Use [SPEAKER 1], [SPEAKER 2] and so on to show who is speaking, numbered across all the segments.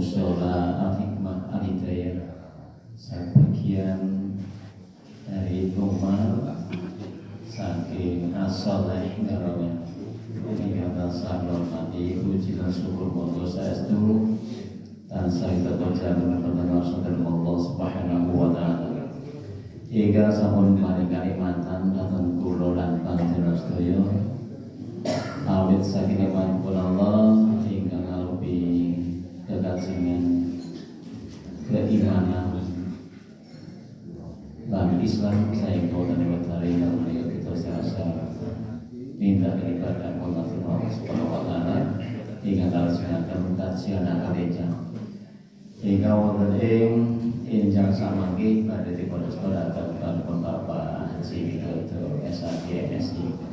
[SPEAKER 1] musyola al-hikmah al-hidayah sebagian dari rumah saking asoleh garawnya ini kata sahabat mati puji dan syukur moga saestu dan saya terbaca mendengar saudara Allah Subhanahu wa ta'ala hingga sampun paring kalimatan datang kula lan panjenengan sedaya awit saking manipun Allah ingkang ngalupi kekajengan keimanan dan Islam saya boten wedari kang kita secara tindak ibadah Allah Subhanahu wa taala ingkang kalajengaken kajian gereja hingga wonten ing enjang samangke badhe dipun aturaken Bapak Haji Widodo SHG MSI.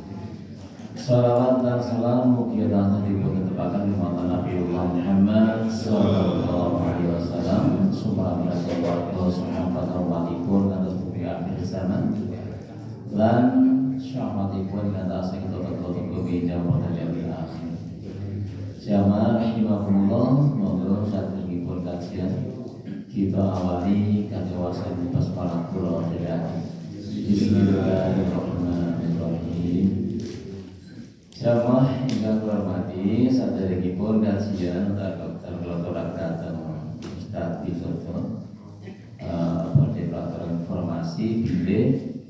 [SPEAKER 1] Salawat dan salam mugia-mugia ditepakan di mata Nabiullah Muhammad sallallahu alaihi wasallam sumber Allah subhanahu wa ta'ala atas bukti akhir zaman lan syahmatipun atas yang tutup kebijak pada yang akhir. Jamaah rahimakumullah, moga satripun kajian kita awali kadewasan basmalah kula dherek. Bismillahirrahmanirrahim. Jamaah ingkang kula hormati, saderengipun kajian tergeloturaken Ustaz Widodo badhe pelatihan informasi bilih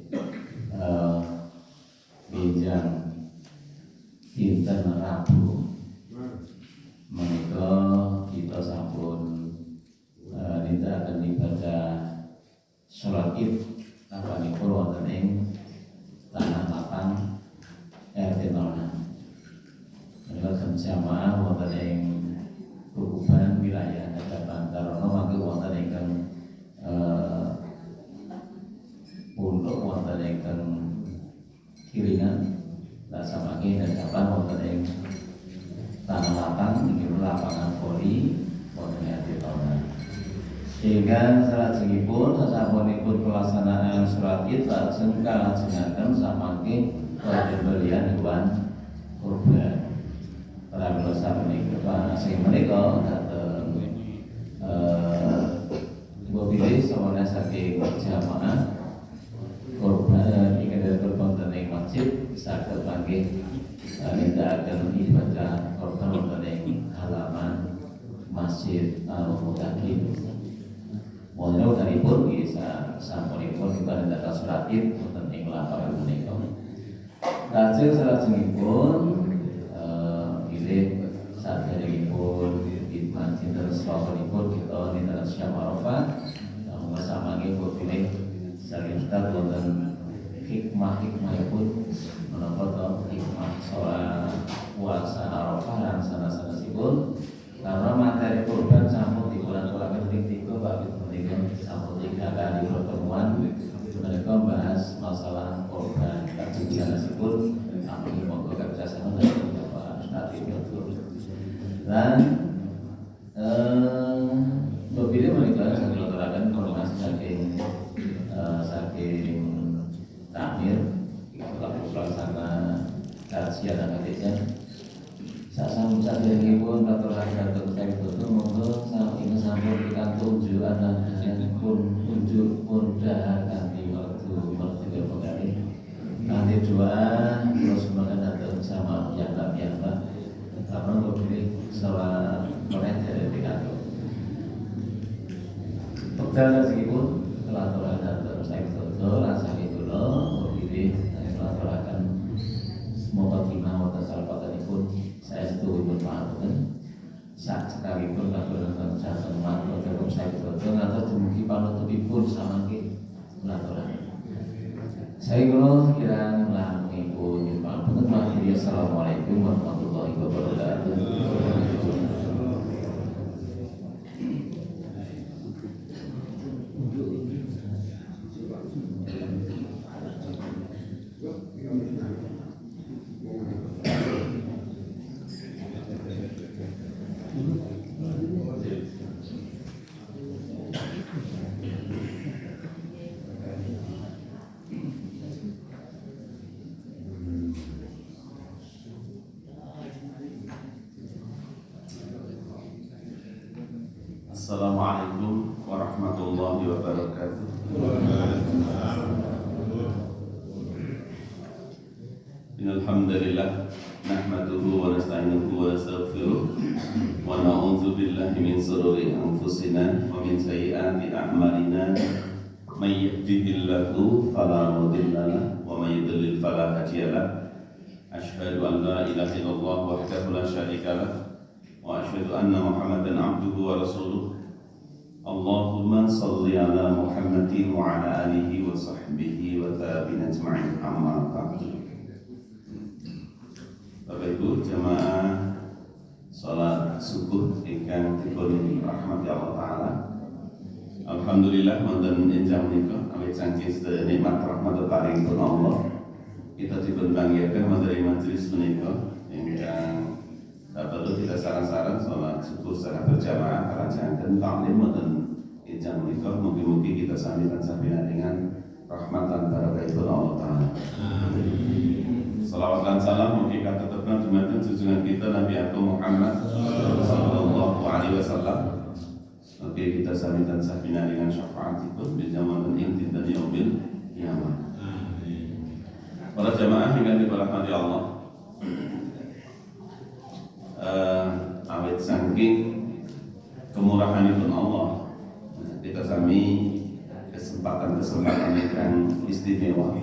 [SPEAKER 1] bijang dinten Rabu menika kita sampun nindakaken ibadah salat Id napanipun wonten ing Tanah Lapang RT 06. Menika jamaah wonten ing Kukuban wilayah Dapan Tarono mangke wonten ingkang punduk wonten ingkang Kiringan lan samangke Dapan wonten ing Tanah Lapang inggih lapangan voli wonten ing RT 06. Sehingga salajengipun sasampunipun pelaksanaan salat Id lajeng kalajengaken samangke pembelian hewan kurban. Para pemirsa menika sing menika dateng mobil sawana saking jamaah kurban ingkang wonten ing masjid saged panggih nindakaken ibadah kurban wonten ing halaman Masjid Al-Mutakin. Mohon daripun bisa sampunipun ibadah data salat Id wonten ing lapangan menika. Lajeng salajengipun bilih saderengipun khidmat dinten sawanipun kita nindakaken Syam Arafah samangke bilih saking Ustaz wonten hikmah-hikmahipun menapa to hikmah salat puasa Arafah lan sanes-sanesipun karena materi kurban sampun dipulang-pulangkan tiga babit menika sampun 3 kali pertemuan mereka membahas masalah kurban kajian sanesipun ampun monggo kerjasama dengan Bapak Ustaz Widodo dan berbeda mereka saking aturaken informasi saking takmir pelaksana kajian dan kajian sasampun saderengipun aturaken Bapak Widodo monggo sampun pikantuk unjukan lan pun unjuk mudah kanthi wektu merdeka pegawai nanti doa terus semoga datang sama piyambak apa boleh salah mereka dari pikantuk Pekdal segipun pelaturan datang saya Widodo lan saking kula pilih pelaturan semoga timah wonten salpatanipun saestu dipun panuwun sak sekalipun katuran sampun matur kagem saya Widodo ngantos dumugi panutupipun samangke pelaturan. Saya kula kirang langipun nyuwun pangapunten. Assalamualaikum warahmatullahi wabarakatuh.
[SPEAKER 2] Assalamualaikum warahmatullahi wabarakatuh. Innal hamdalillah nahmaduhu wa nasta'inuhu wa nastaghfiruh wa na'udzu billahi min shururi anfusina wa min sayyiati a'malina may yahdihillahu fala mudilla lahu wa may yudlil fala hadiya lahu. Asyhadu an la ilaha illallah wahdahu la syarika lahu wa asyhadu anna Muhammadan abduhu wa rasuluh. Allahumma salli ala Muhammadin wa ala alihi wa sahbihi wa tabi'in ajma'in, amma ba'du. Bapak Ibu jamaah salat subuh ingkang dipun rahmati Allah taala. Alhamdulillah wonten enjang menika awit saking nikmat rahmat paring pun Allah kita dipun banggihaken materi majelis menika ingkang perlu kita saran-saran salat subuh secara berjamaah kalajangan taklim wonten enjang menika mugi-mugi kita sami tansah dengan rahmatan barakahipun Allah taala. Salawat dan salam mugi katetepna dumateng junjungan kita Nabi Agung Muhammad sallallahu alaihi wasallam. Mugi kita sami tansah dengan syafaatipun di zaman ing dinten yaumil kiamat. Para jamaah ingkang dirahmati Allah. Awit saking kemurahanipun Allah kita sami kesempatan yang istimewa,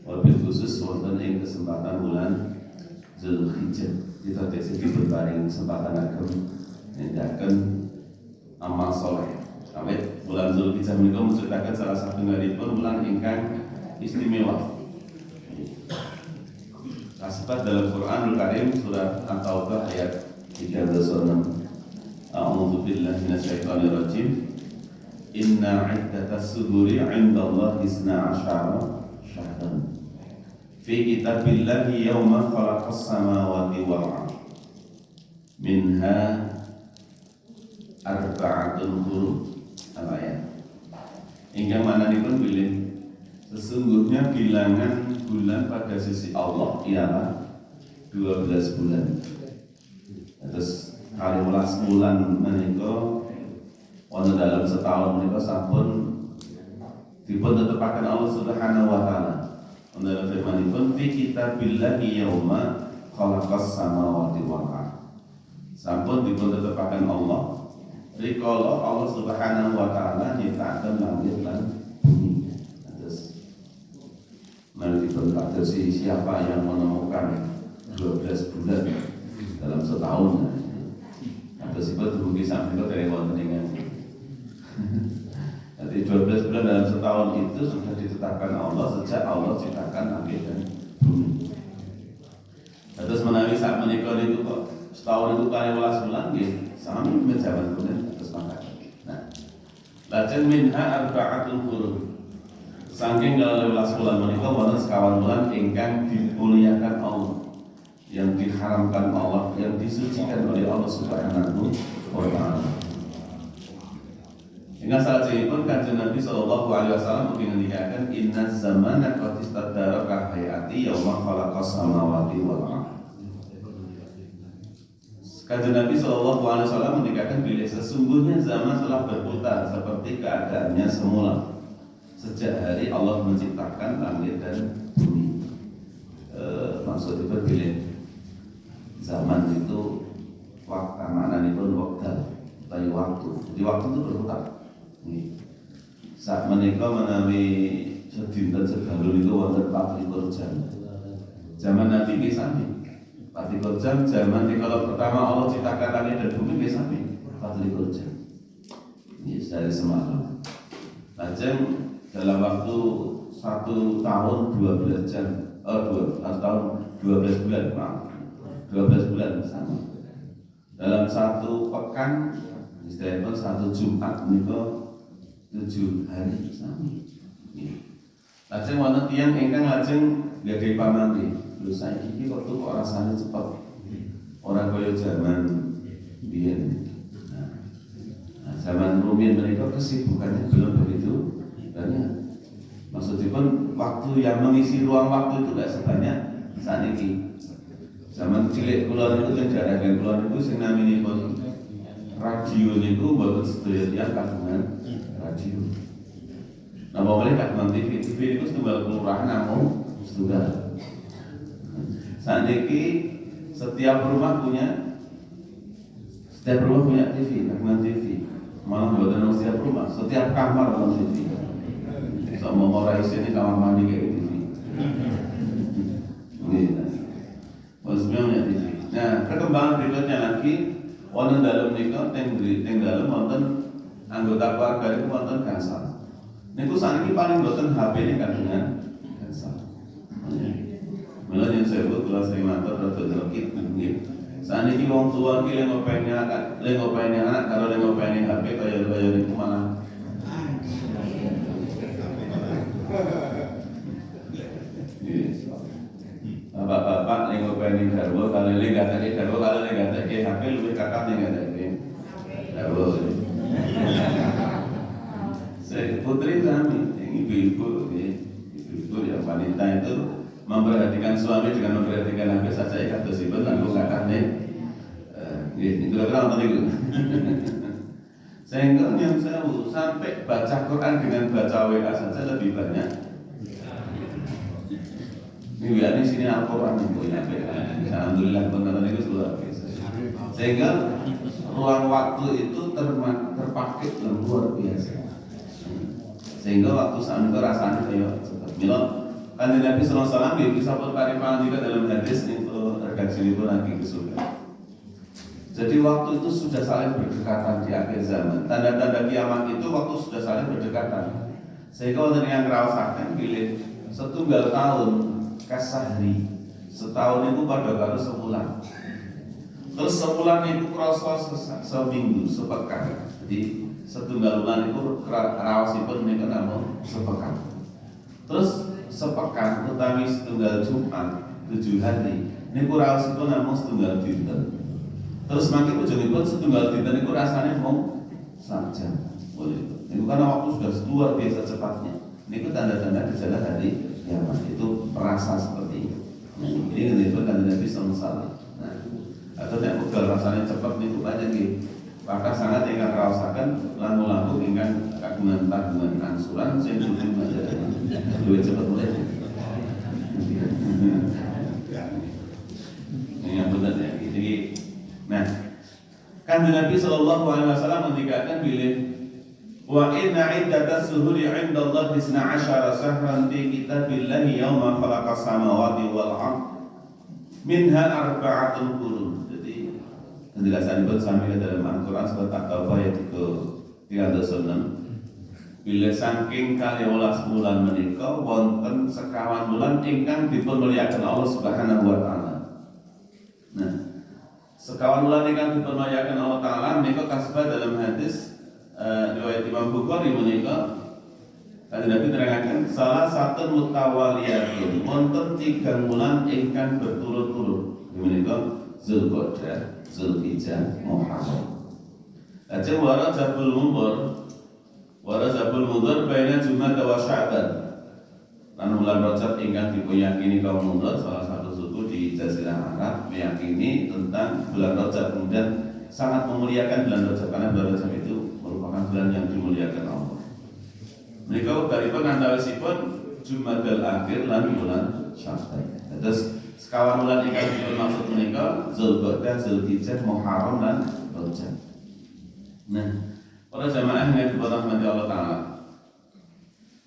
[SPEAKER 2] wabil khusus wonten ing kesempatan bulan Zulhijjah kita dadi berbaring kesempatan agem nindakaken amal soleh. Awit bulan Zulhijjah menika menceritakan salah satu ngaripun bulan ingkang istimewa. Kasebat dalam Quranul Karim surat At-Taubah ayat 36. A'udzu billahi minasyaitonir rajim. Inna 'iddatas syuhuri 'indallahi 12 syahran fi kitabillahi yauma khalaqas samawati wal ardh minha arba'atun hurum. Ayat ingkang mananipun bilih sesungguhnya bilangan bulan pada sisi Allah ialah 12 bulan. Terus 12 bulan menika wonten dalam setahun menika sampun dipun tetepaken Allah Subhanahu wa taala. Wonten firmanipun fi kitabillahi yauma khalaqas samawati wal ardh. Sampun dipun tetepaken Allah rikala Allah Subhanahu wa taala nyiptaken langit lan bumi. Terus mari dipun kadosi siapa yang menemukan 12 bulan dalam setahun. Terus itu dumugi sampai dari wonten ing jadi 12 bulan dalam setahun itu sudah ditetapkan Allah sejak Allah ciptakan langit dan bumi. Terus menawi saat menikah itu kok setahun itu kali 12 bulan gitu, sami menjabat bulan terus makan. Nah, lajeng minha arba'atun hurum. Saking kalau 12 bulan menikah wonten sekawan bulan ingkang dimuliakan Allah, yang diharamkan Allah, yang disucikan oleh Allah Subhanahu wa taala. Hingga saat ini pun kanjeng Nabi sallallahu alaihi wasallam mengingatkan inna zamana qad istadara ka hayati yauma khalaqas samawati wal ardh. Kanjeng Nabi sallallahu alaihi wasallam mengingatkan bila sesungguhnya zaman telah berputar seperti keadaannya semula sejak hari Allah menciptakan langit dan bumi. Maksudnya bila zaman itu waktu mana pun waktu di waktu itu berputar. Saat menikah menawi sedinten segalun itu wonten 24 jam. Zaman Nabi nggih sami 24 jam. Zaman kalau pertama Allah ciptakan langit dan bumi nggih sami 24 jam. Ini dari semalam. Lajeng dalam waktu 1 tahun 12 jam, 2 tahun 12 bulan, maaf. 12 bulan sama. Dalam 1 pekan istilahnya 1 Jumat menika 7 hari sami. Lajeng wonten tiyang ingkang lajeng nggadahi pamangke. Lho saiki iki kok rasane cepet. Ora kaya zaman biyen. Nah, zaman rumiyin menika kesibukannya belum begitu banyak. Maksudnya pun waktu yang mengisi ruang waktu itu tidak sebanyak saat ini. Zaman cilik kula niku sing jaraken kula niku sing naminipun radio niku mboten sedaya tiyang kagungan radio. Nah, pamane kagungan TV niku setunggal kelurahan namung setunggal. Saniki setiap rumah punya TV, kagungan TV. Malah mboten setiap rumah, setiap kamar ono TV. Sama ora isine kamar mandi kayak TV. Maksudnya punya TV. Nah, perkembangan berikutnya lagi wonten dalem nika teng dalem wonten anggota keluarga niku wonten gansal. Niku saniki paling boten HP-ne kagungan gansal. Mula yang sewu kula sering matur rada delokit nggih. Saniki wong tua iki lek ngopeni anak karo lek ngopeni HP kaya niku malah bapak-bapak lek ngopeni garwa kalau lek gatake garwa kalau lek gatake HP luwih kakak ning gatake garwa. Saya putri kami, ibu-ibu yang wanita itu memperhatikan suami dengan memperhatikan HP saja ya kados ibun lalu kakaknya itu kira-kira nonton itu. Sehingga yang saya sampai baca Quran dengan baca WA saja lebih banyak. Ini WA di sini Al-Quran itu ya, alhamdulillah benar itu luar biasa. Sehingga ruang waktu itu terpakai luar biasa. Sehingga waktu saat itu rasanya kayak Milo kan Nabi Sallallahu Alaihi Wasallam bisa berparipan juga dalam hadis itu redaksi itu lagi ke surga. Jadi waktu itu sudah saling berdekatan di akhir zaman. Tanda-tanda kiamat itu waktu sudah saling berdekatan. Sehingga orang yang ngerasakan pilih setunggal tahun kasahri, setahun itu pada karo sebulan. Terus sebulan itu kerasa seminggu, sepekan. Jadi setunggal bulan itu rawasipun menika namung sepekan. Terus sepekan utawi setunggal Jumat 7 hari niku rawasipun namung setunggal dinten. Terus makin ujungipun setunggal dinten niku rasane mung saja. Boleh. Niku karena waktu sudah luar biasa cepatnya. Niku tanda-tanda gejala hari kiamat itu perasa seperti itu. Nah, ini disebut kan Nabi sallallahu alaihi wasallam. Nah, atau nek ugal rasane cepet niku banyak nggih. Maka sangat ingkang raosaken lagu-lagu ingkang kagungan angsuran sing kudu luwih cepet mulai. Ini yang benar ya. Jadi, nah, kan Nabi Sallallahu Alaihi Wasallam mengatakan bilih wa inna iddatas suhuri 'inda Allah 12 syahran fi kitabillahi yauma khalaqas samawati wal ardh minha arba'atun qurun. Penjelasan itu sampai dalam Al-Quran surat At-Taubah ayat 36. Bila saking 12 bulan menika wonten sekawan bulan ingkang dipun mulyakaken Allah Subhanahu wa taala. Nah, sekawan bulan ingkang dipun mulyakaken Allah taala menika kasebat dalam hadis riwayat Imam Bukhari menika Nabi terangkan salah satu mutawaliyatun wonten 3 bulan ingkang berturut-turut menika Zulqa'dah, Zulhijjah, Muharram. Lajeng Rajabul Mudhar baina Jumada wa Sya'ban. Lan bulan Rajab ingkang dipuyakini kaum Mudhar salah satu suku di Jazirah Arab meyakini tentang bulan Rajab, kemudian sangat memuliakan bulan Rajab karena bulan Rajab itu merupakan bulan yang dimuliakan Allah. Mereka utaripun antawisipun Jumadal Akhir lan bulan Sya'ban. Terus sekawan bulan ingkang dimaksud menika Zulqa'dah, Zulhijjah, Muharram lan Rajab. Nah, para jamaah yang dirahmati Allah taala.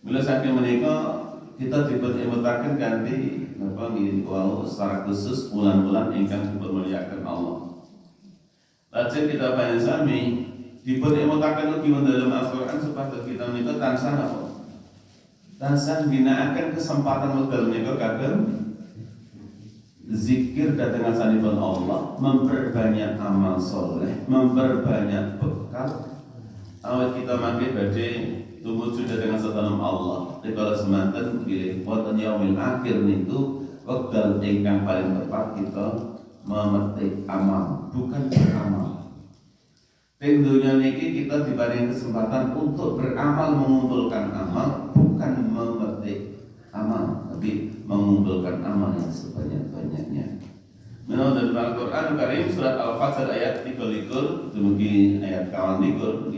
[SPEAKER 2] Bila saking menika kita dipun imutaken kanthi napa nggih wau secara khusus bulan-bulan ingkang dipermuliakan Allah. Lajeng kita panjenengan sami dipun imutaken ugi dalam Al-Qur'an supados kita menika tansah napa? Tansah ginakaken kesempatan wekdal menika kagem zikir datang asalipun Allah, memperbanyak amal soleh, memperbanyak bekal. Awal kita makin badhe tumuju datang asalipun Allah. Dikala semanten pilih wonten yaumil akhir niku wekdal ingkang paling tepat kita memetik amal, bukan beramal. Ing dunya niki kita diparingi kesempatan untuk beramal, mengumpulkan amal, bukan memetik amal, tapi mengumpulkan amal yang sebanyak-banyaknya. Menurut dari Al-Quran Karim surat Al-Fajr ayat 33 dumugi ayat 21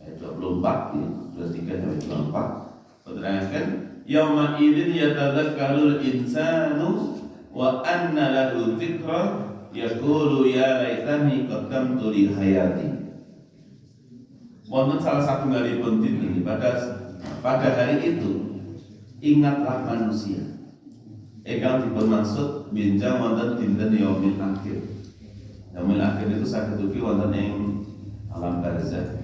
[SPEAKER 2] ayat 24 23 sampai 24 terangkan yauma idzin yatadzakkarul insanu wa anna lahu dzikra yaqulu ya laitani qaddamtu li hayati. Wonten salah satu hari pun ini pada hari itu ingatlah manusia. Ingkang dimaksud binjang wonten dinten yaumil akhir. Yaumil akhir itu saged ugi wonten ing alam barzakh.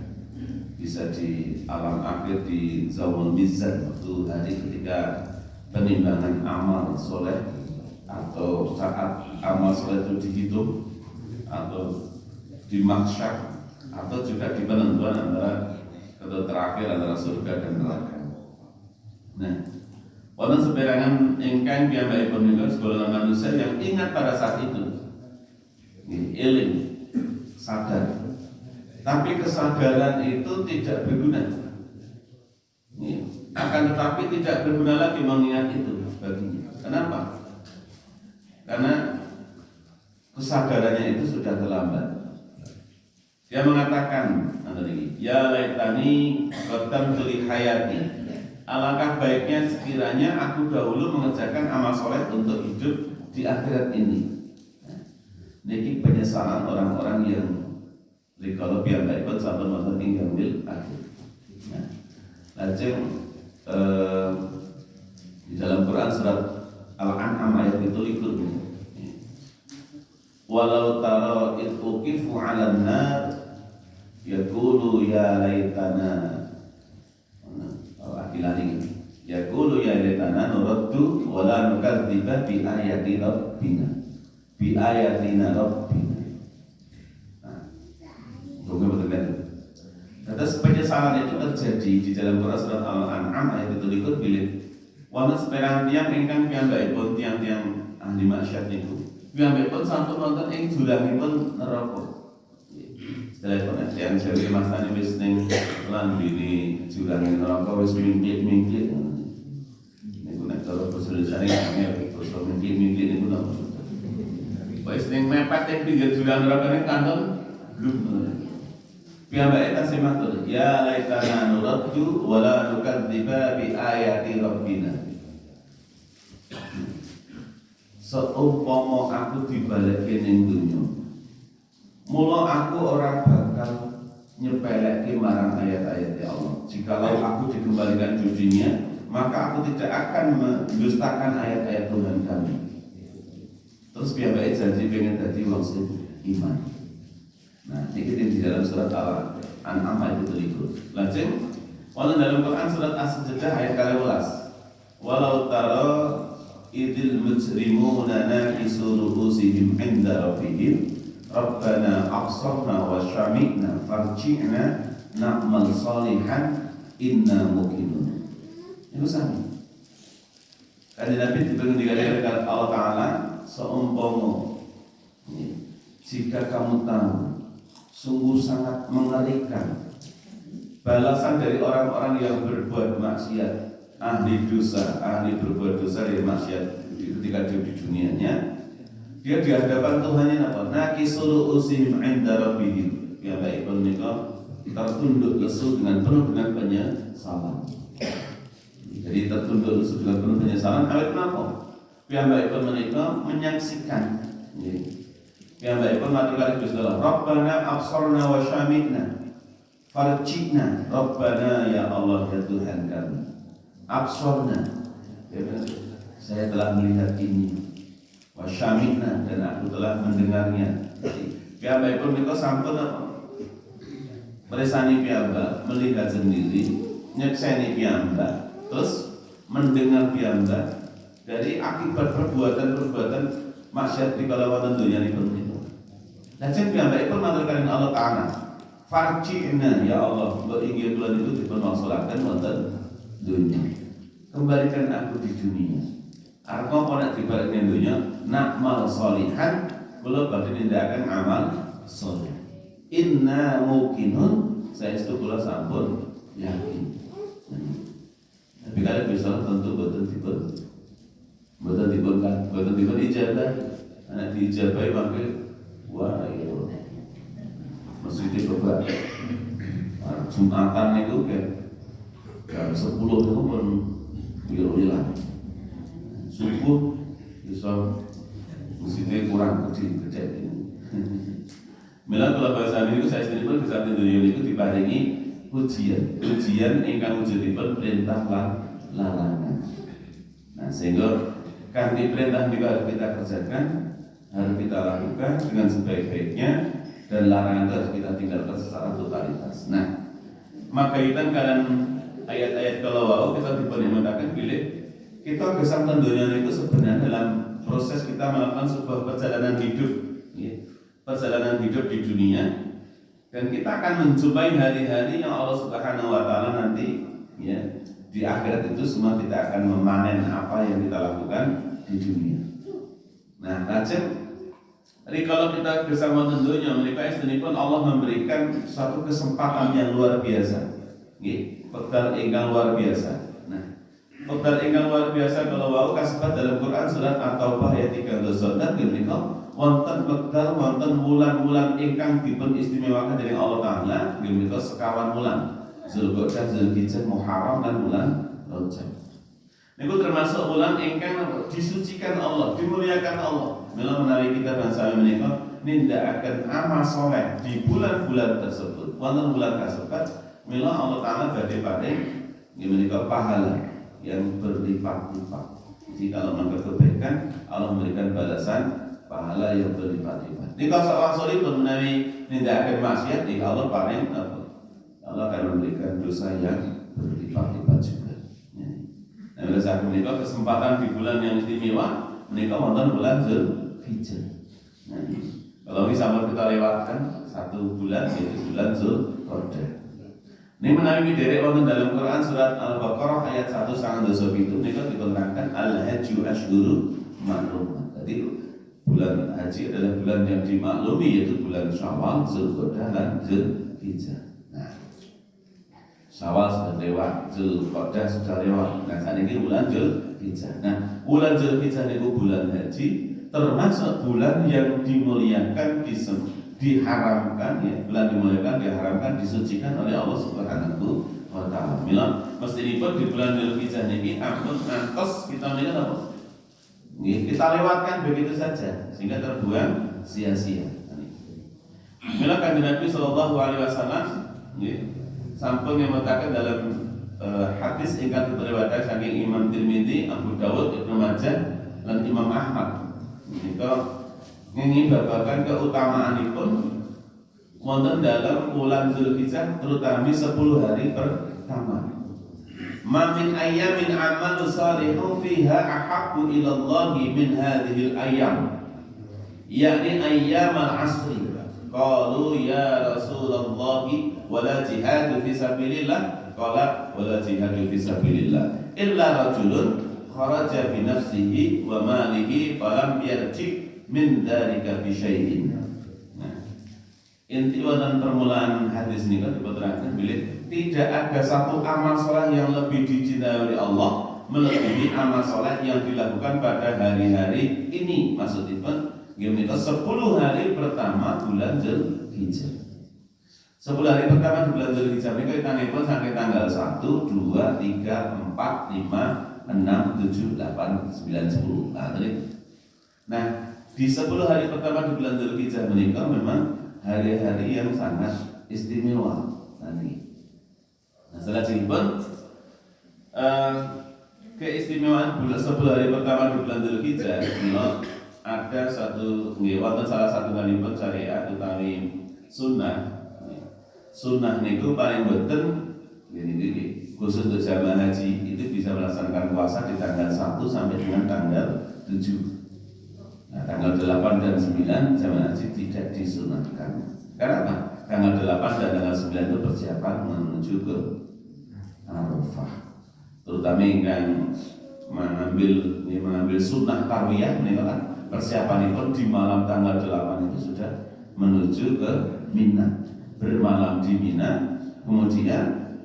[SPEAKER 2] Bisa di alam akhir di zaumul mizan, waktu hari ketika penimbangan amal soleh atau saat amal soleh itu dihitung, atau di mahsyar, atau juga di penentuan antara kata terakhir antara surga dan neraka. Nah, wonten seperangan ingkang piyambakipun menika segolongan manusia yang ingat pada saat itu, eling, sadar. Tapi kesadaran itu tidak berguna. Akan tetapi tidak berguna lagi mengingat itu baginya. Kenapa? Karena kesadarannya itu sudah terlambat. Dia mengatakan, ya laitani qaddamtu li hayati. Alangkah baiknya sekiranya aku dahulu mengerjakan amal soleh untuk hidup di akhirat ini. Niki penyesalan orang-orang yang kalau piyambakipun sampun wonten ing yaumil akhir. Lajeng di dalam Quran surat Al-An'am ayat 17. Walau tara id uqifu 'alan nar yaqulu ya laitana akilani yaqulu ya laitana nuraddu wa la nukadziba bi ayati rabbina bi ayatina rabbina. Atas penyesalan itu terjadi di dalam Quran surat Al-An'am ayat 17 bilih wonten seperang tiyang ingkang piyambakipun tiang-tiang ahli maksiat niku piyambakipun sampun wonten ing jurangipun neraka. Setelah tiang jawi masane wis ning lambene jurang neraka wis mingklit-mingklit niku nek cara basa Indonesia nek basa mingklit-mingklit niku napa wis ning mepet ing pinggir jurang neraka ning kanton blum. Piyambake tasih matur, ya laitana nuraddu wa la nukadziba bi ayati rabbina. Seumpama aku dibalekke ning dunya, mula aku ora bakal nyepelekke marang ayat-ayat ya Allah. Jikalau aku dikembalikan ke dunia, maka aku tidak akan mendustakan ayat-ayat Tuhan kami. Terus piyambake janji pengen dadi wong sing iman. Nah, ini di dalam surat Al-An'am ayat 17. Lajeng wonten dalam Quran surat As-Sajdah ayat 12. Walau tara idil mujrimuna nakisu ru'usihim 'inda rabbihim rabbana absarna wa syami'na farji'na na'mal salihan inna muqinun. Itu sama. Kanjeng Nabi dikatakan Allah Ta'ala seumpama jika kamu tahu sungguh sangat mengerikan balasan dari orang-orang yang berbuat maksiat, ahli dosa, ahli berbuat dosa dari maksiat ketika dia di dunianya, dia di hadapan Tuhannya apa? Nakisul usihim 'inda rabbihim. Ya baikpun menika tertunduk lesu dengan penuh dengan penyesalan. Jadi tertunduk lesu dengan penuh penyesalan. Awet kenapa? Ya baikpun menika menyaksikan. Ya baikpun matur Gusti Allah. Rabbana absarna wa syami'na farji'na. Rabbana ya Allah ya Tuhan kami. Absarna. Ya, saya telah melihat ini. Wa syami'na dan aku telah mendengarnya. Ya baikpun menika sampun meresani piyambak, melihat sendiri, nyekseni piyambak, terus mendengar piyambak dari akibat perbuatan-perbuatan maksiat di kala wonten dunya nipun. Lajeng piyambakipun matur kaliyan Allah Ta'ala, farji'na ya Allah, mbok inggih kula niku dipun wangsulaken wonten dunya. Kembalikan aku di dunia. Arep apa nek dibalik ning dunya, na'mal sholihan, kula badhe nindakaken amal sholih. Inna muqinun, saestu kula sampun yakin. Tapi kalau bisa tentu boten dipun ijabah. Anak diijabahi mangke wah iya masjidnya coba Jumatan itu kayak jam 10 itu pun bilang subuh bisa masjidnya kurang kecil ini. Mila kalau bahasa ini saya sendiri pun kesat dunia itu diparingi ujian ingkang wujudipun perintah lan larangan. Nah sehingga kan di perintah juga harus kita kerjakan, harus kita lakukan dengan sebaik-baiknya, dan larangan itu harus kita tinggalkan secara totalitas. Nah, maka kaitan kalian ayat-ayat kalau kita diperintahkan pilih kita kesan dunia itu sebenarnya dalam proses kita melakukan sebuah perjalanan hidup, ya. Perjalanan hidup di dunia, dan kita akan menjumpai hari-hari yang Allah Subhanahu Wa Taala nanti, ya, di akhirat itu semua kita akan memanen apa yang kita lakukan di dunia. Nah, lajeng kalau kita bersama tentunya mereka istimewa Allah memberikan satu kesempatan yang luar biasa, pedal ingkang luar biasa. Nah, pedal ingkang luar biasa kalau wau kasebat dalam Quran surat At-Taubah ayat 3 dan menika wonten pedal wonten wulan-wulan ingkang dipun istimewakan dening Allah Taala menika sekawan wulan Zulqa'dah, Zulhijjah, Muharram dan bulan Rajab. Niku termasuk bulan ingkang disucikan Allah, dimuliakan Allah. Mila menawi kita bangsa menika nindakaken amal saleh di bulan-bulan tersebut, wonten bulan kasebat, mila Allah Taala badhe paring menika pahala yang berlipat-lipat. Jadi kalau melakukan kebaikan, Allah memberikan balasan pahala yang berlipat-lipat. Nika sawangsipun menawi nindakaken maksiat, Allah paring apa? Allah akan memberikan dosa yang berlipat-lipat juga. Nah, pada saat menikah kesempatan di bulan yang istimewa, menikah wonten bulan Zulhijjah. Nah, kalau misalnya kita lewatkan satu bulan yaitu bulan Zulqa'dah. Ini menawi derek wonten dalam Quran surat Al-Baqarah ayat 1 itu menikah diterangkan al-hajju asyhuru ma'lumat. Jadi bulan haji adalah bulan yang dimaklumi yaitu bulan Syawal, Zulqa'dah dan Zulhijjah. Syawal sudah lewat, Zulqa'dah sudah lewat. Nah, saat ini bulan Zulhijjah. Nah, bulan Zulhijjah itu bulan haji, termasuk bulan yang dimuliakan, diharamkan, ya, bulan dimuliakan, diharamkan, disucikan oleh Allah Subhanahu Wa Taala. Mila meskipun di bulan Zulhijjah ini ampun ngantos kita melihat apa? Kita lewatkan begitu saja sehingga terbuang sia-sia. Mila kanjeng Nabi Sallallahu Alaihi Wasallam, sampun yang mengatakan dalam hadis ingkang diriwayatkan saking Imam Tirmidzi, Abu Dawud, Ibnu Majah, dan Imam Ahmad. Menika ini babagan keutamaanipun wonten dalam bulan Zulhijjah terutama 10 hari pertama. Ma min ayyamin amalu salihu fiha ahabbu ila Allah min hadhil ayyam. Yakni ayyamal asri. Qalu ya Rasulullah wala jihadu fi sabilillah, qala wala jihadu fi sabilillah illa rajulun kharaja bi nafsihi wa malihi falam yarji min dzalika bi syai'in. Nah, inti dan permulaan hadis ini kan diterangkan bila tidak ada satu amal saleh yang lebih dicintai oleh Allah melebihi amal saleh yang dilakukan pada hari-hari ini. Maksudnya yaitu 10 hari pertama bulan Zulhijjah. 10 hari pertama di bulan Zulhijjah ini kita sampai tanggal 1, 2, 3, 4, 5, 6, 7, 8, 9, 10. Nah, di 10 hari pertama di bulan Zulhijjah menikah memang hari-hari yang sangat istimewa. Nah, setelah itu keistimewaan bulan 10 hari pertama di bulan Zulhijjah ada satu wonten salah satu kalimat syariat utawi sunnah. Sunnah niku paling boten gini khusus untuk jamaah haji itu bisa melaksanakan puasa di tanggal 1 sampai dengan tanggal 7. Nah, tanggal 8 dan 9 jamaah haji tidak disunahkan. Karena apa? Tanggal 8 dan tanggal 9 itu persiapan menuju ke Arafah. Terutama yang mengambil sunnah tarwiyah menika persiapan itu di malam tanggal 8 itu sudah menuju ke Mina, bermalam di Mina, kemudian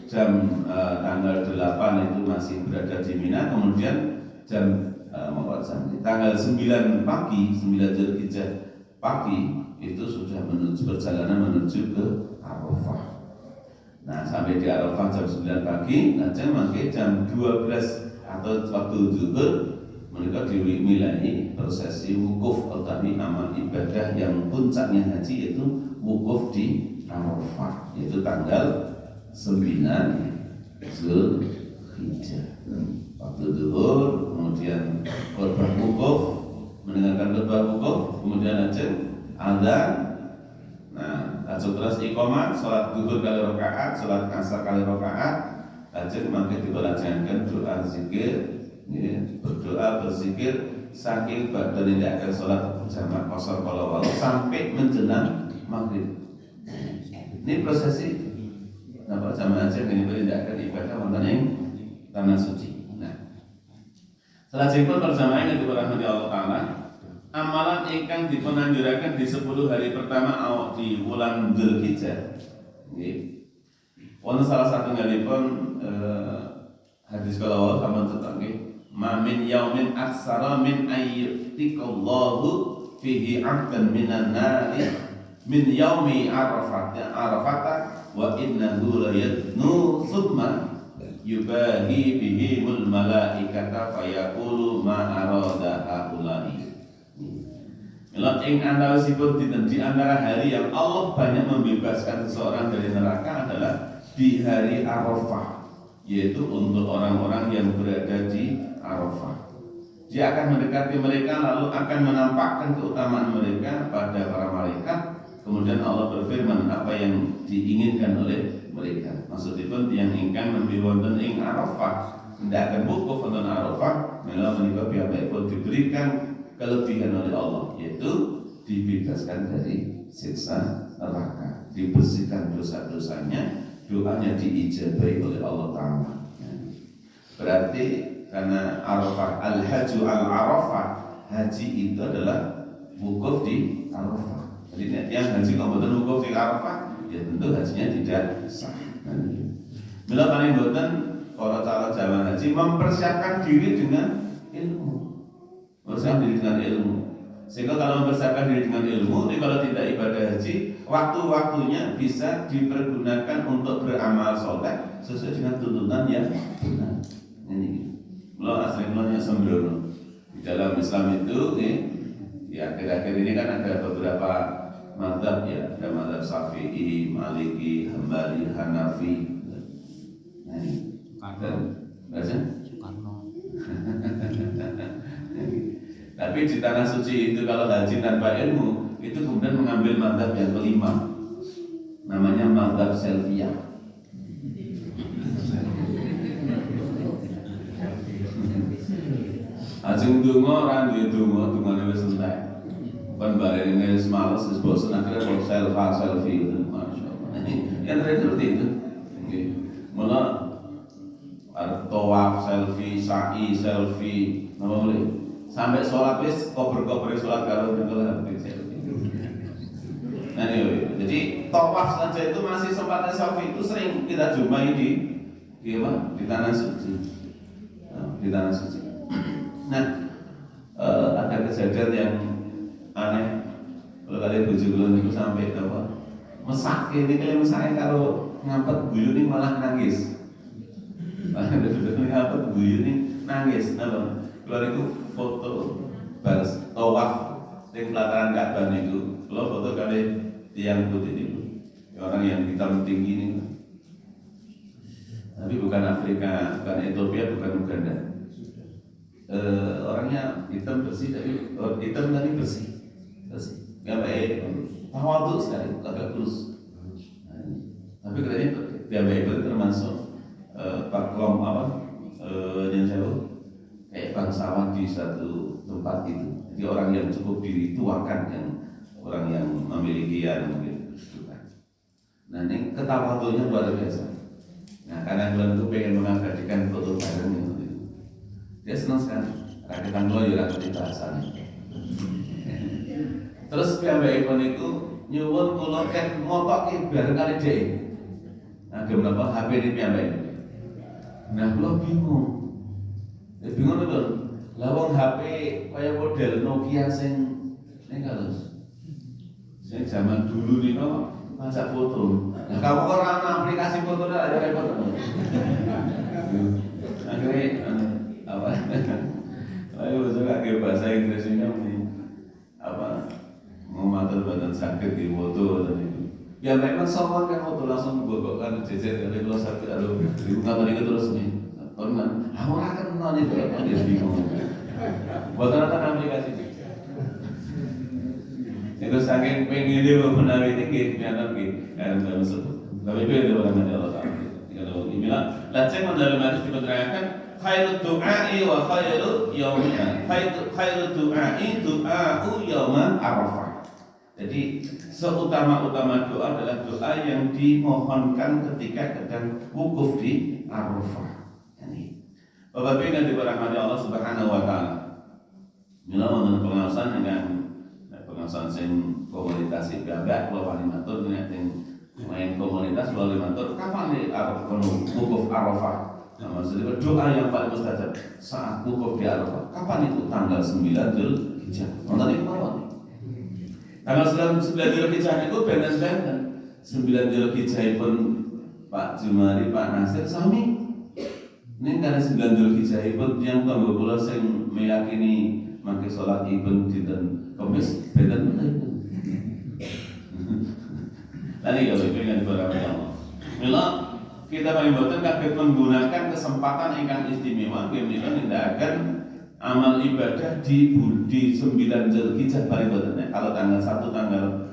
[SPEAKER 2] jam tanggal 8 itu masih berada di Mina, kemudian jam membuat santri. Tanggal 9 pagi, 9 Zulhijjah pagi itu sudah perjalanan menuju ke Arafah. Nah, sampai di Arafah jam 9 pagi, lajeng mangke jam 12 atau waktu zuhur mereka dimulai prosesi wukuf atau amal ibadah yang puncaknya haji yaitu wukuf di Arafah, yaitu tanggal 9 Zulhijjah. Waktu zuhur, kemudian khutbah wukuf, mendengarkan khutbah wukuf, kemudian lajeng azan. Nah, langsung terus iqamah, sholat zuhur kali rakaat, sholat asar kali rakaat, lajeng mangke dilaksanakan doa zikir, ya, berdoa berzikir saking badhe nindakaken sholat jamak qashar kala wau sampai menjelang maghrib. Ini prosesi napa jamaah Aceh ini nindakaken ibadah wonten ing tanah suci. Nah, salajengipun berjamaah yang dirahmati Allah Taala, amalan ingkang dipunanjuraken di 10 hari pertama di bulan Dzulhijjah. Nggih. Wonten salah satunggalipun hadis kala wau sampun tetep nggih, ma min yaumin aksara min ayyatikallahu fihi 'abdan minan nari min yaumi arafata wa innahu la yadnu thumma yubahi bihimul malaikata fayaqulu ma arada haula'i. Mila ing antawisipun dinten di antara hari yang Allah banyak membebaskan seseorang dari neraka adalah di hari Arafah, yaitu untuk orang-orang yang berada di Arafah. Dia akan mendekati mereka lalu akan menampakkan keutamaan mereka pada para malaikat. Kemudian Allah berfirman apa yang diinginkan oleh mereka. Maksudipun yang ingkang nembe wonten ing Arafah, hendak wukuf wonten Arafah, mila menika piyambakipun diberikan kelebihan oleh Allah, yaitu dibebaskan dari siksa neraka, dibersihkan dosa-dosanya, doanya diijabahi oleh Allah Ta'ala. Berarti karena Arafah, al-haju al-Arafah, haji itu adalah wukuf di Arafah. Jadi yang haji kalau betul wukuf di Arafah, ya tentu hajinya tidak sah. Mila paling boten para calon jamaah haji mempersiapkan diri dengan ilmu. Mempersiapkan diri dengan ilmu. Sehingga kalau mempersiapkan diri dengan ilmu, ini kalau tidak ibadah haji, waktu-waktunya bisa dipergunakan untuk beramal soleh sesuai dengan tuntunan yang benar. Ini, mula asli mulanya sembrono. Di dalam Islam itu, di akhir-akhir ini kan ada beberapa mazhab ya, ada mazhab Syafi'i, Maliki, Hambali, Hanafi. Nah ini, baca? Tapi di tanah suci itu kalau haji tanpa ilmu itu kemudian mengambil mazhab yang kelima, namanya mazhab Salafiyah. Ajeng donga ora duwe donga, dongane wis entek. Ban bareng wis males wis bosen akhirnya kok selfie itu masyaallah. Yang terakhir seperti itu. Nggih. Mula tawaf selfie, sa'i selfie, napa boleh? Sampai sholat wis kober-kober sholat kalau selfie. Nah ini, jadi tawaf saja itu masih sempat selfie itu sering kita jumpai di tanah suci. Di tanah suci. Nah, ada kejadian yang aneh. Kalau kalian bujuk dulu itu sampai apa? Mesak ini kalian mesaknya kalau ngapet guyu ini malah nangis. Ada ngapet guyu ini nangis. Nah, kalau itu foto baris tawaf di pelataran Ka'bah itu, kalau foto kali tiang putih itu, orang yang hitam tinggi ini. Tapi bukan Afrika, bukan Ethiopia, bukan Uganda. Orangnya hitam bersih tapi hitam tapi bersih, nggak baik, tawadhu sekali, agak kurus. Tapi katanya dia baik itu termasuk paklom apa yang jauh kayak bangsawan di satu tempat itu. Jadi orang yang cukup dituakan, yang orang yang memiliki yang mungkin. Nah ini ketawadunya luar biasa. Nah karena bulan itu pengen mengabadikan foto bareng itu. Dia senang sekali. Rakyatan lo ya rakyat bahasanya. Terus piyambakipun itu nyuwun kula ket motoke bareng kali dhek. Nah kenapa HP ini piyambak. Nah kula bingung. Bingung betul. Lah wong HP kaya model Nokia sing kalau sing zaman dulu nih kok ngajak foto. Nah kamu kok ana aplikasi foto aja repot. Akhirnya apa? Ayo coba ke bahasa Inggrisnya apa? Mau matur badan sakit di foto dan itu. Ya memang sopan kan foto langsung gue kan jejer dari kalau sakit aduh dibuka tadi terus nih. Teman, aku akan nonton itu apa dia bingung. Buat apa aplikasi itu saking pengen dia menawi tinggi nyata gitu kan maksud tapi itu ada orang Allah Taala kalau dibilang laceng dalam hadis diterangkan khairud du'ai wa khairu yaumina khairud du'ai du'a'u yauma arafah. Jadi seutama-utama doa adalah doa yang dimohonkan ketika sedang wukuf di Arafah. Bapak Ibu yang dirahmati Allah Subhanahu wa taala. Mila wonten pengawasan dengan pengawasan sing komunitas ibadah kula wani matur nek main komunitas kula matur kapan nih wukuf Arafah. Nah, maksudnya doa yang paling mustajab saat wukuf di Arafah. Kapan itu? Tanggal 9 Zulhijjah. Wonten iki mawon. Tanggal 9 Zulhijjah itu benten-benten. 9 Zulhijjah pun Pak Jumari, Pak Nasir sami. Ini karena 9 Zulhijjah pun yang tambah pula sing meyakini mangke salat ibn dinten Kamis benten itu. Tadi kalau itu yang diberkati Allah. Mila kita paling boten kabeh menggunakan kesempatan ingkang istimewa menika nindakaken amal ibadah di 9 Zulhijjah paling boten. Kalau tanggal 1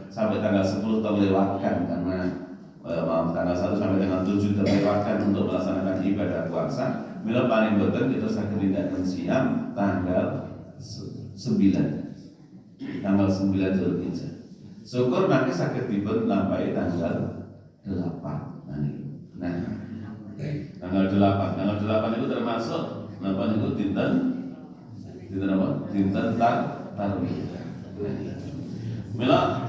[SPEAKER 2] sampai tanggal 10 terlewatkan karena tanggal 1 sampai tanggal 7 terlewatkan untuk melaksanakan ibadah puasa. Mila paling boten kita saged nindakaken siam tanggal 9 Zulhijjah. Syukur mangke saged dipun lampahi tanggal 8. Nah, tanggal 8 itu termasuk napa niku dinten apa? Dinten Tarwiyah. Mila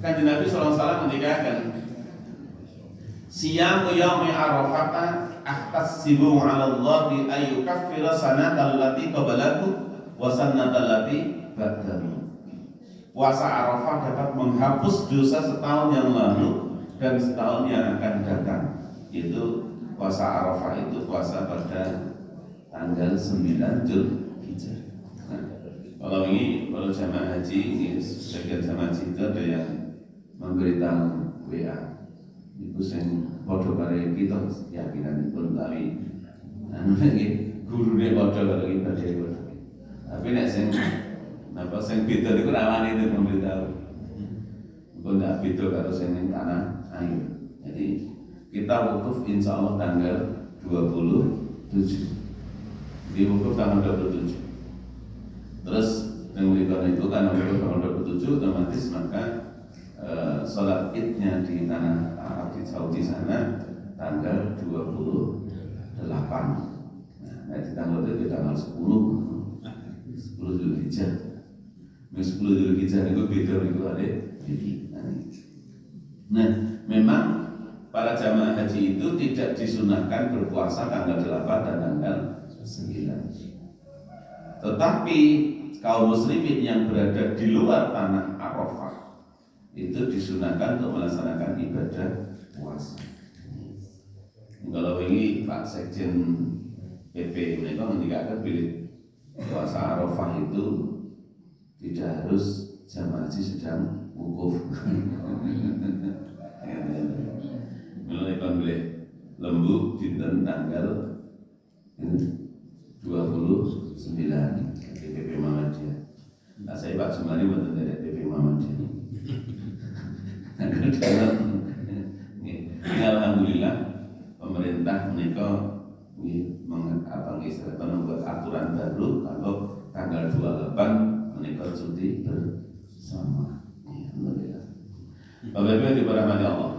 [SPEAKER 2] Kanjeng Nabi sallallahu alaihi wasallam ngendikaken siyamu yaumi Arafah ahtasibu 'ala Allah ay yukaffira sanatal lati qablahu wa sanatal lati ba'dahu. Puasa Arafah dapat menghapus dosa setahun yang lalu dan setahun yang akan datang. Itu puasa Arafah itu puasa pada tanggal 9 Zulhijjah. Nah, kalau jamaah haji, ini sebagian jamaah haji itu ada yang memberitahu WA. Itu yang podo kare kita keyakinan pun tapi gurune podo karo kita dhewe. Tapi nek sing beda niku rawane itu memberitahu. Kok ndak beda karo sing ning tanah air. Jadi kita wukuf insya Allah tanggal 27. Di wukuf tanggal 27. Terus yang berikutnya itu karena wukuf tanggal 27 otomatis maka sholat idnya di tanah Arab di Saudi sana tanggal 28. Nah di tanggal 10 Zulhijjah. 10 Zulhijjah itu beda itu ada. Nah memang para jamaah haji itu tidak disunahkan berpuasa tanggal 8 dan tanggal 9. Tetapi kaum muslimin yang berada di luar tanah Arafah itu disunahkan untuk melaksanakan ibadah puasa. Kalau ini Pak Sekjen PP mereka mendikatkan pilih puasa Arafah itu tidak harus jamaah haji sedang wukuf. Mulai pilih lembu dinten tanggal 29 DPP Muhammadiyah. Nah saya Pak Sumari buatan dari DPP Muhammadiyah. Alhamdulillah pemerintah menika membuat aturan baru kalau tanggal 28 menika cuti bersama. Alhamdulillah. Bapak Ibu yang dirahmati Allah.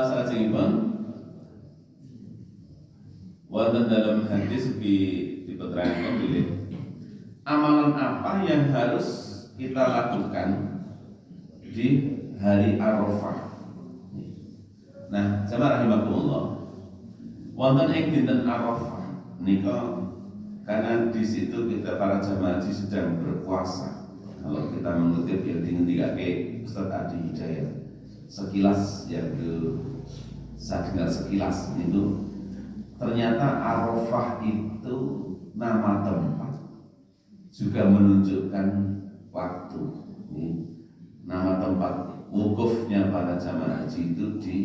[SPEAKER 2] Salajengipun wonten dalam hadis diterangkan bilih amalan apa yang harus kita lakukan di hari Arafah. Nah, jamaah rahimakumullah. Wonten ing dinten Arafah nika karena di situ kita para jamaah haji sedang berpuasa. Kalau kita mengutip yang dingendikake Ustaz Adi Hidayat, sekilas yang saya dengar sekilas itu ternyata Arafah itu nama tempat juga menunjukkan waktu. Nama tempat wukufnya para jamaah haji itu di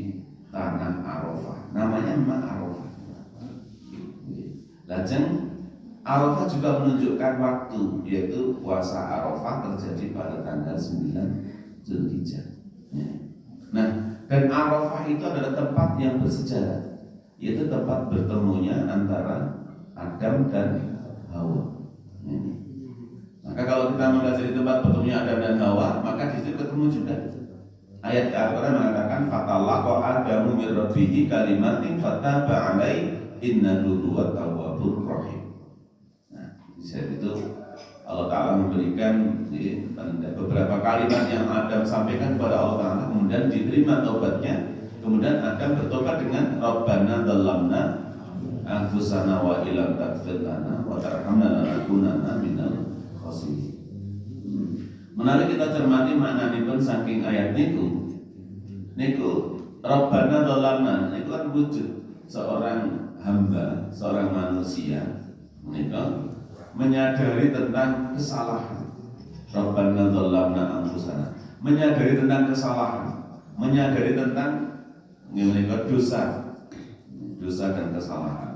[SPEAKER 2] tanah Arafah. Namanya memang Arafah. Lajeng Arafah juga menunjukkan waktu, yaitu puasa Arafah terjadi pada tanggal 9 Zulhijjah. Nah, dan Arafah itu adalah tempat yang bersejarah, yaitu tempat bertemunya antara Adam dan Hawa. Maka kalau kita mempelajari tempat bertemunya Adam dan Hawa, maka di situ ketemu juga ayat Al-Quran mengatakan fatallaqa Adamu min rabbihi kalimatin fataba alaihi innahu huwat tawwabur rahim. Di saat itu Allah Ta'ala memberikan beberapa kalimat yang Adam sampaikan kepada Allah Ta'ala, kemudian diterima taubatnya. Kemudian Adam bertobat dengan Rabbana dhallamna anfusana wa ilam taghfir lana wa tarhamna lanakunanna minal khasirin. Menarik kita cermati maknanipun saking ayat niku. Niku Rabbana dhallamna niku kan wujud seorang hamba, seorang manusia niku menyadari tentang kesalahan. Rabbana dhallamna anfusana, menyadari tentang kesalahan, menyadari tentang dosa dan kesalahan.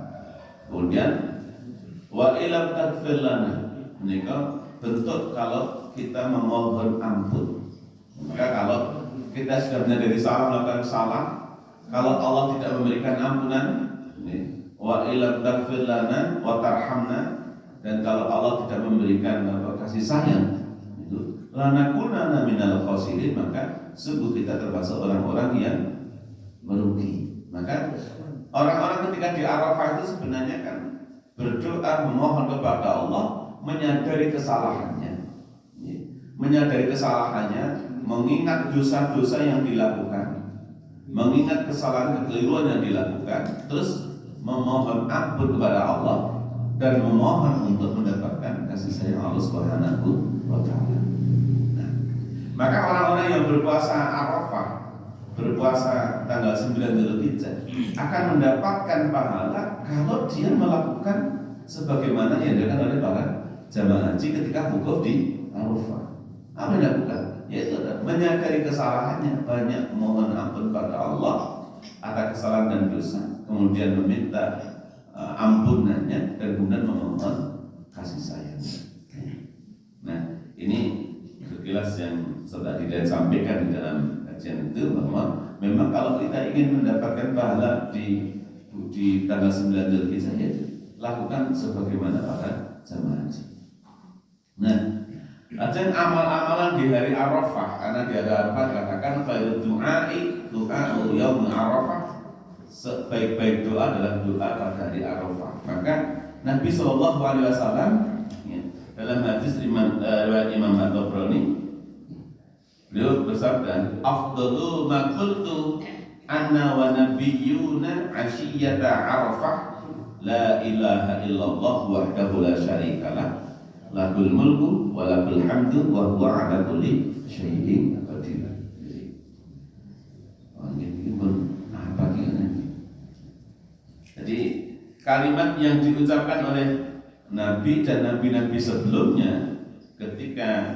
[SPEAKER 2] Kemudian wa ilam taghfir lana, menika bentuk kalau kita memohon ampun. Maka kalau kita sudah menyadari salah, melakukan salah, kalau Allah tidak memberikan ampunan, wa ilam taghfir lana wa tarhamna, dan kalau Allah tidak memberikan kasih sayang, itu lanakunanna minal khasirin, maka sungguh kita termasuk orang-orang yang merugi. Maka orang-orang ketika di Arafah itu sebenarnya kan berdoa memohon kepada Allah, menyadari kesalahannya, mengingat dosa-dosa yang dilakukan, mengingat kesalahan kekeliruan yang dilakukan, terus memohon ampun kepada Allah dan memohon untuk mendapatkan kasih sayang Allah Subhanahu wa Ta'ala. Nah, maka orang-orang yang berpuasa Arafah, berpuasa tanggal 9 Zulhijjah akan mendapatkan pahala kalau dia melakukan sebagaimana yang dilakukan oleh para jamaah haji ketika wukuf di Arafah. Apa yang dilakukan? Yaitu menyadari kesalahannya, banyak mohon ampun pada Allah atas kesalahan dan dosa, kemudian meminta ampunannya, dan kemudian memohon kasih sayang. Nah, ini sekilas yang sudah tidak sampaikan di dalam kajian itu, bahwa memang kalau kita ingin mendapatkan pahala di tanggal 9 Zulhijjah, lakukan sebagaimana para jamaah haji. Nah, ajeng amal-amalan di hari Arafah, karena di hari Arafah katakan khairu du'ai du'a'u yaum Arafah, sebaik-baik doa adalah doa pada hari Arafah. Maka Nabi SAW dalam hadis riwayat Imam At-Tabrani, beliau bersabda, afdalu ma qultu anna wa nabiyyuna ashiyata Arafah la ilaha illallah wahdahu la syarikalah lahul mulku wa lahul hamdu wa huwa ala kulli syai'in qadir. Jadi kalimat yang diucapkan oleh Nabi dan Nabi-Nabi sebelumnya ketika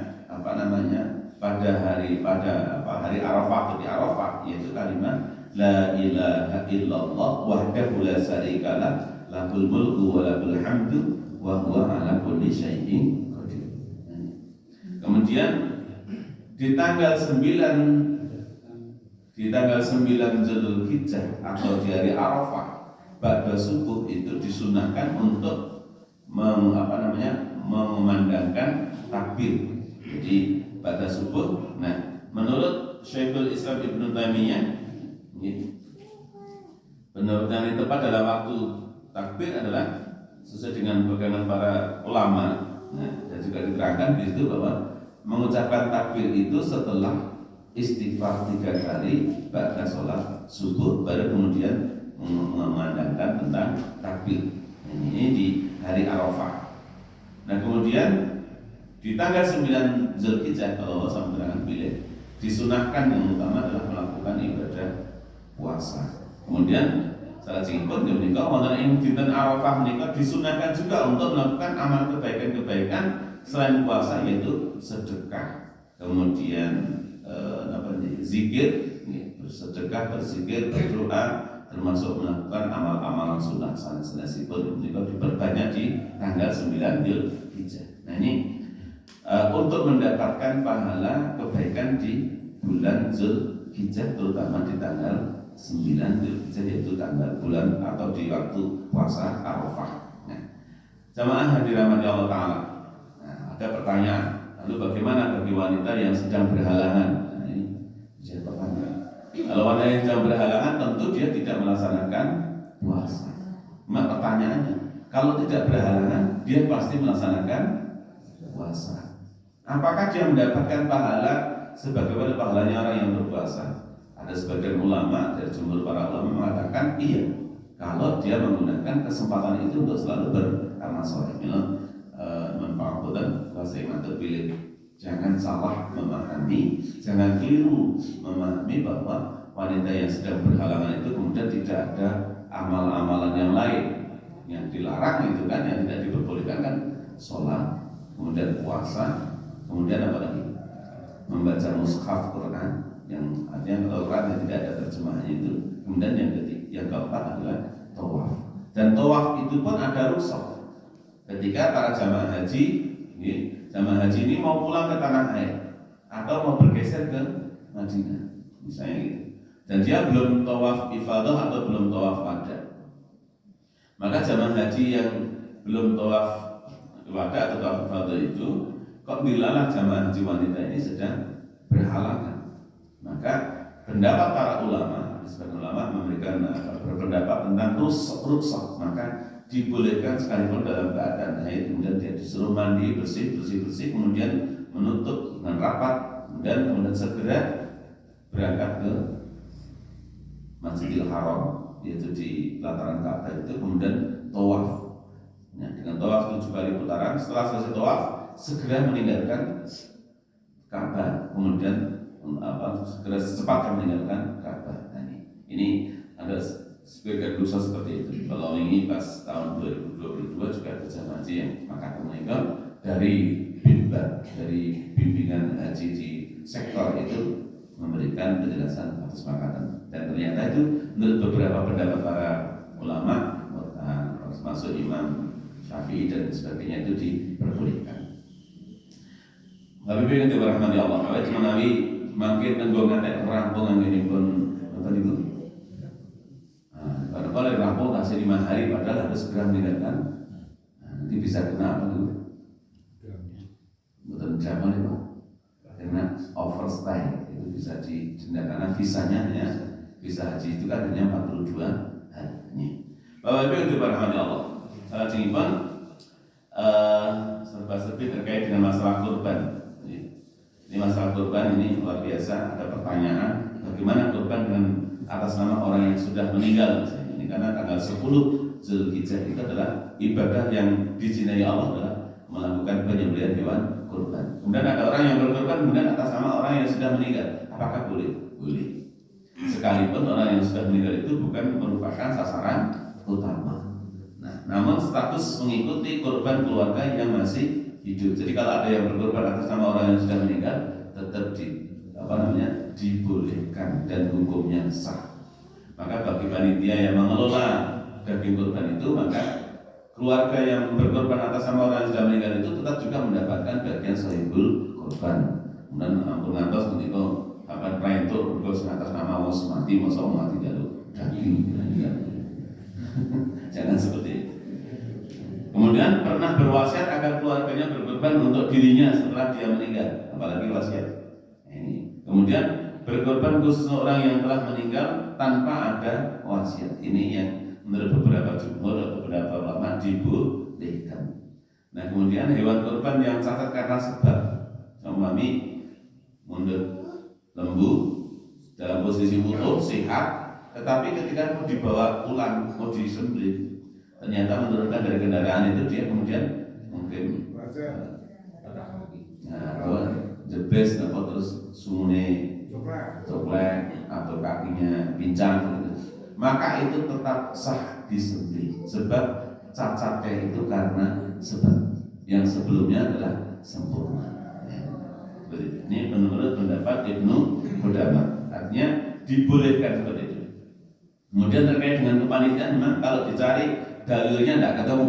[SPEAKER 2] pada hari Arafah atau di Arafah, yaitu kalimat la ilaha illallah wahdahu la syarikalah lahul mulku wa lahul hamdu wa huwa ala kulli syai'in qadir. Kemudian di tanggal 9 Zulhijjah atau di hari Arafah ba'da subuh itu disunahkan untuk mengumandangkan takbir. Jadi pada subuh, nah menurut Syekhul Islam Ibnu Taimiyah, menurut yang tepat dalam waktu takbir adalah sesuai dengan pegangan para ulama. Nah, dan juga diterangkan di situ bahwa mengucapkan takbir itu setelah istighfar 3 kali ba'da sholat subuh, baru kemudian mengandangkan tentang takbir. Ini di hari Arafah. Nah kemudian di tanggal 9 Zulhijjah kalau Allah SAW pilih, disunahkan yang utama adalah melakukan ibadah puasa. Kemudian salah pun menikah wonten ing dinten Arafah menikah disunahkan juga untuk melakukan amal kebaikan-kebaikan selain puasa, yaitu sedekah, kemudian zikir, bersedekah, berzikir, berdoa, termasuk melakukan amal-amal sunnah sanesipun menika diperbanyak di tanggal 9 Zulhijjah. Nah ini untuk mendapatkan pahala kebaikan di bulan Zulhijjah, terutama di tanggal 9 Zulhijjah, yaitu tanggal bulan atau di waktu puasa Arafah. Nah, jamaah yang dirahmati Allah Ta'ala, nah, ada pertanyaan, lalu bagaimana bagi wanita yang sedang berhalangan? Nah, ini bisa pertanyaan. Kalau wanita yang sedang berhalangan, tentu dia tidak melaksanakan puasa. Nah, pertanyaannya, kalau tidak berhalangan, dia pasti melaksanakan puasa. Apakah dia mendapatkan pahala sebagaimana pahalanya orang yang berpuasa? Ada sebagian ulama dari jumhur para ulama mengatakan iya, kalau dia menggunakan kesempatan itu untuk selalu beramal soleh. Manfaatan bahasa yang terpilih. Jangan salah memahami, jangan keliru memahami bahwa wanita yang sedang berhalangan itu kemudian tidak ada amal-amalan yang lain yang dilarang itu kan, yang tidak diperbolehkan kan sholat, kemudian puasa, kemudian apa lagi? Membaca mushaf Quran, yang artinya Quran yang tidak ada terjemahannya itu. Kemudian yang keempat adalah tawaf. Dan tawaf itu pun ada rukhsah. Ketika para jamaah haji ini mau pulang ke tanah air atau mau bergeser ke Madinah, misalnya gitu. Dan dia belum tawaf ifadah atau belum tawaf wada, maka jamaah haji yang belum tawaf wada atau tawaf ifadah itu kok dilarang jamaah haji wanita ini sedang berhalangan. Maka pendapat para ulama, sebagian ulama memberikan berpendapat tentang rukhsah, maka dibolehkan sekalipun dalam keadaan haid, kemudian dia disuruh mandi bersih, kemudian menutup dengan rapat, dan kemudian segera berangkat ke Masjidil Haram, yaitu di pelataran Ka'bah itu, kemudian tawaf. Nah, dengan tawaf 7 kali putaran, setelah selesai tawaf segera meninggalkan Ka'bah, kemudian segera secepatnya meninggalkan Ka'bah. Nah, ini ada sebagian dosa seperti itu. Kalau ini pas tahun 2022 juga ada jamaah haji yang maka meninggal dari bimbingan haji di sektor itu memberikan penjelasan atas makatan, dan ternyata itu menurut beberapa pendapat para ulama, termasuk Imam Syafi'i dan sebagainya, itu diperbolehkan. Habibie yang dirahmati Allah, awet menawi makin nenggongan rampungan ini pun apa itu? Kalau rampung kasih 5 hari padahal harus segera meninggalkan, nanti bisa kena apa itu? Bukan zaman itu, karena overstay itu bisa didenda karena visanya ya, visa haji itu kan hanya 42 hari. Bapak Ibu yang dirahmati Allah, salah singkipan serba-serbi terkait dengan masalah kurban. Ini masalah kurban ini luar biasa. Ada pertanyaan, bagaimana kurban dengan atas nama orang yang sudah meninggal misalnya. Ini karena tanggal 10 Zulhijjah itu adalah ibadah yang dicintai Allah, adalah melakukan penyembelihan hewan kurban. Kemudian ada orang yang berkurban kemudian atas nama orang yang sudah meninggal. Apakah boleh? Boleh. Sekalipun orang yang sudah meninggal itu bukan merupakan sasaran utama. Nah, namun status mengikuti kurban keluarga yang masih hidup. Jadi kalau ada yang berkorban atas nama orang yang sudah meninggal, tetap dibolehkan dan hukumnya sah. Maka bagi panitia yang mengelola daging kurban itu, maka keluarga yang berkorban atas nama orang yang sudah meninggal itu tetap juga mendapatkan bagian sahibul kurban. Kemudian ampun ngantos ketika akan perintuk berkos atas nama wong mati, masa mati jaluk daging. Jangan seperti itu. Kemudian pernah berwasiat agar keluarganya berkorban untuk dirinya setelah dia meninggal, apalagi wasiat. Ini. Kemudian berkorban khusus orang yang telah meninggal tanpa ada wasiat. Ini yang menurut beberapa jumhur atau beberapa ulama dibolehkan. Nah, kemudian hewan kurban yang cacat karena sebab suami mundur lembu dalam posisi utuh sehat, tetapi ketika mau dibawa pulang, mau disembelih, ternyata menurunkan dari kendaraan itu dia kemudian mungkin jebes atau terus sumune coplek atau kakinya pincang gitu. Maka itu tetap sah disembelih sebab cacatnya itu karena sebab yang sebelumnya adalah sempurna. Ini menurut pendapat Ibnu Qudamah, artinya dibolehkan seperti itu. Kemudian terkait dengan kepanitiaan, memang kalau dicari dalilnya tidak ketemu,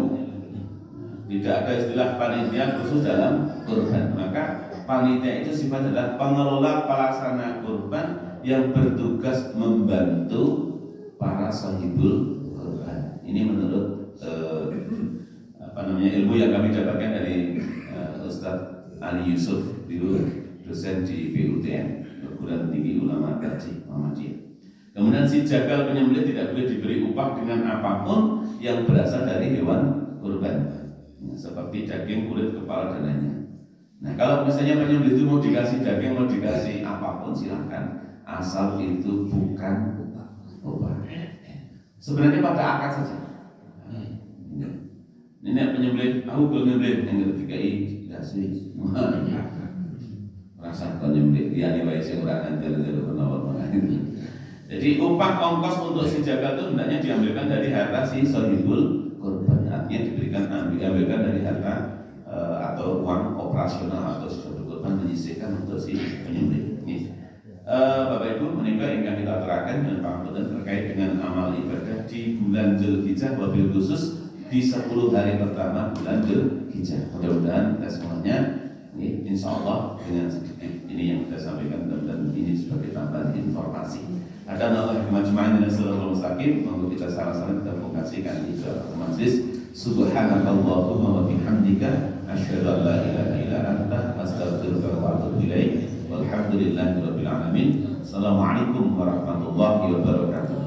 [SPEAKER 2] tidak ada istilah panitia khusus dalam kurban. Maka panitia itu sifatnya adalah pengelola pelaksana kurban yang bertugas membantu para sahibul kurban. Ini menurut ilmu yang kami dapatkan dari Ustadz Ali Yusuf, dosen di PUTN, Perguruan Tinggi Ulama Haji Muhammadiyah. Kemudian si jagal penyembelih tidak boleh diberi upah dengan apapun yang berasal dari hewan kurban, seperti daging, kulit, kepala dan lainnya. Nah, kalau misalnya penyembelih itu mau dikasih daging, mau dikasih apapun silahkan, asal itu bukan upah. Sebenarnya pada akad saja. Ini penyembelih, aku belum nyembelih yang ketiga dikasih. Rasa kau nyembelih dia nih baik seorang anjir penawar. Jadi upah ongkos untuk si jagal itu hendaknya diambilkan dari harta si sahibul kurban, artinya diambilkan dari harta atau uang operasional atau sahibul kurban menyisihkan untuk si penyembelih. Bapak Ibu menikah yang kita terangkan dan panggilan terkait dengan amal ibadah di bulan Dzulhijjah, wabil khusus di 10 hari pertama bulan Dzulhijjah. Mudah-mudahan kita semuanya ini insya Allah dengan sedikit ini yang kita sampaikan dan ini sebagai tambahan informasi. Ada Allah kemajuan dan selalu mustaqim untuk kita salah-salah kita vokasikan di majlis. Subhanakallahumma wa bihamdika asyhadu an la ilaha illa anta astaghfiruka wa atubu ilaik. Walhamdulillahirabbil alamin. Assalamualaikum warahmatullahi wabarakatuh.